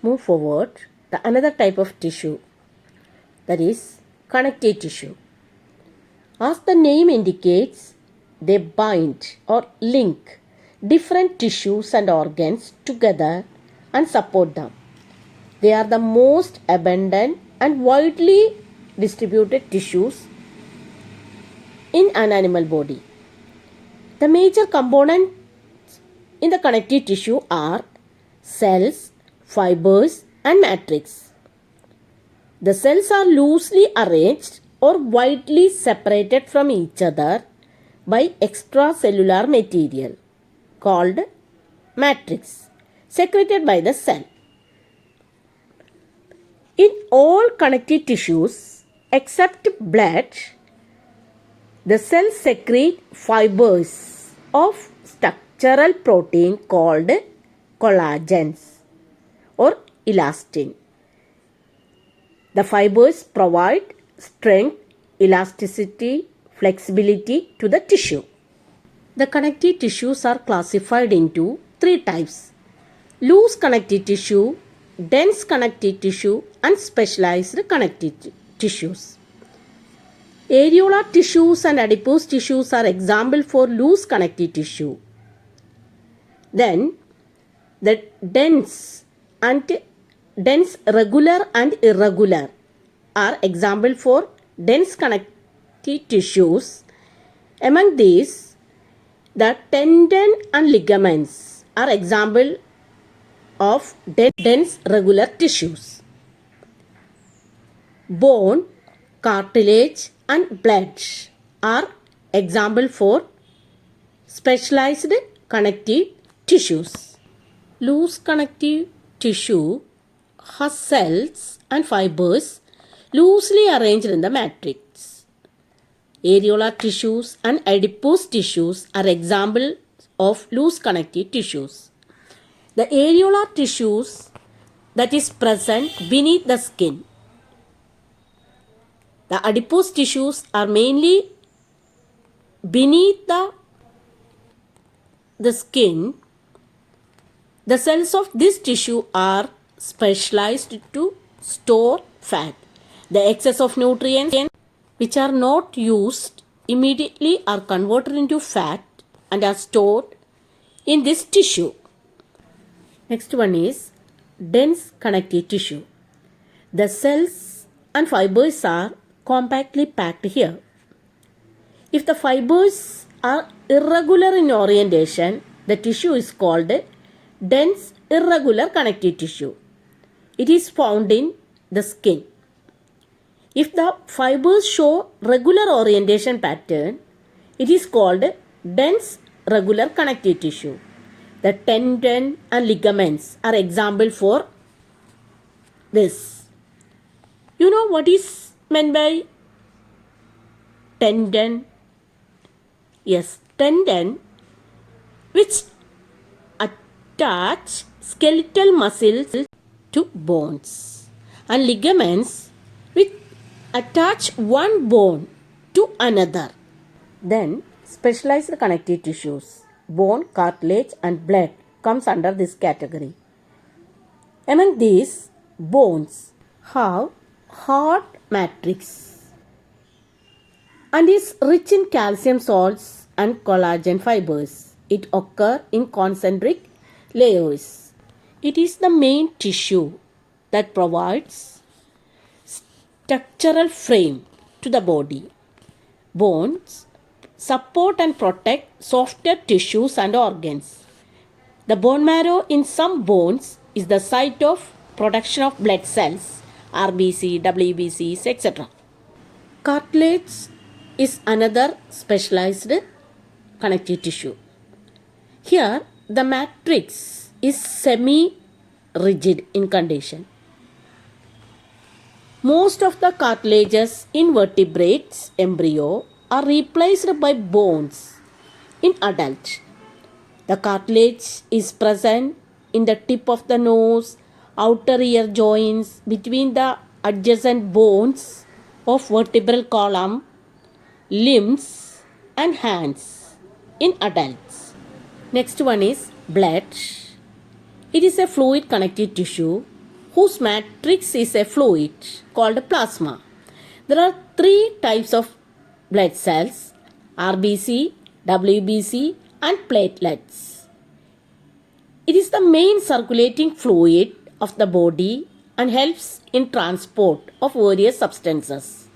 move forward, the another type of tissue, that is connective tissue. As the name indicates, they bind or link different tissues and organs together and support them. They are the most abundant and widely distributed tissues in an animal body. The major components in the connective tissue are cells, fibers, and matrix. The cells are loosely arranged or widely separated from each other by extracellular material called matrix secreted by the cell. In all connective tissues except blood, the cells secrete fibers of structural protein called collagens or elastin. The fibers provide strength, elasticity, flexibility to the tissue. The connective tissues are classified into three types: loose connective tissue, dense connective tissue, and specialized connective tissues. Areolar tissues and adipose tissues are examples for loose connective tissue. Then the dense, regular and irregular are example for dense connective tissues. Among these, the tendon and ligaments are example of dense regular tissues. Bone, cartilage, and blood are example for specialized connective tissues. Loose connective tissue has cells and fibers loosely arranged in the matrix. Areolar tissues and adipose tissues are examples of loose connective tissues. The areolar tissues that is present beneath the skin. The adipose tissues are mainly beneath the skin. The cells of this tissue are specialized to store fat. The excess of nutrients which are not used immediately are converted into fat and are stored in this tissue. Next one is dense connective tissue. The cells and fibers are compactly packed here. If the fibers are irregular in orientation, the tissue is called dense irregular connective tissue. It is found in the skin. If the fibers show regular orientation pattern, it is called dense regular connective tissue. The tendon and ligaments are example for this. You know what is meant by tendon? Yes, tendon which attach skeletal muscles to bones, and ligaments which attach one bone to another. Then specialized connective tissues, bone, cartilage, and blood comes under this category. Among these, bones have hard matrix and is rich in calcium salts and collagen fibers. It occurs in concentric layers. It is the main tissue that provides structural frame to the body. Bones support and protect softer tissues and organs. The bone marrow in some bones is the site of production of blood cells, RBC, WBCs, etc. Cartilage is another specialized connective tissue. Here, the matrix is semi-rigid in condition. Most of the cartilages in vertebrates embryo are replaced by bones in adult. The cartilage is present in the tip of the nose, outer ear joints, between the adjacent bones of vertebral column, limbs and hands in adults. Next one is blood. It is a fluid connective tissue whose matrix is a fluid called plasma. There are three types of blood cells: RBC, WBC, and platelets. It is the main circulating fluid of the body and helps in transport of various substances.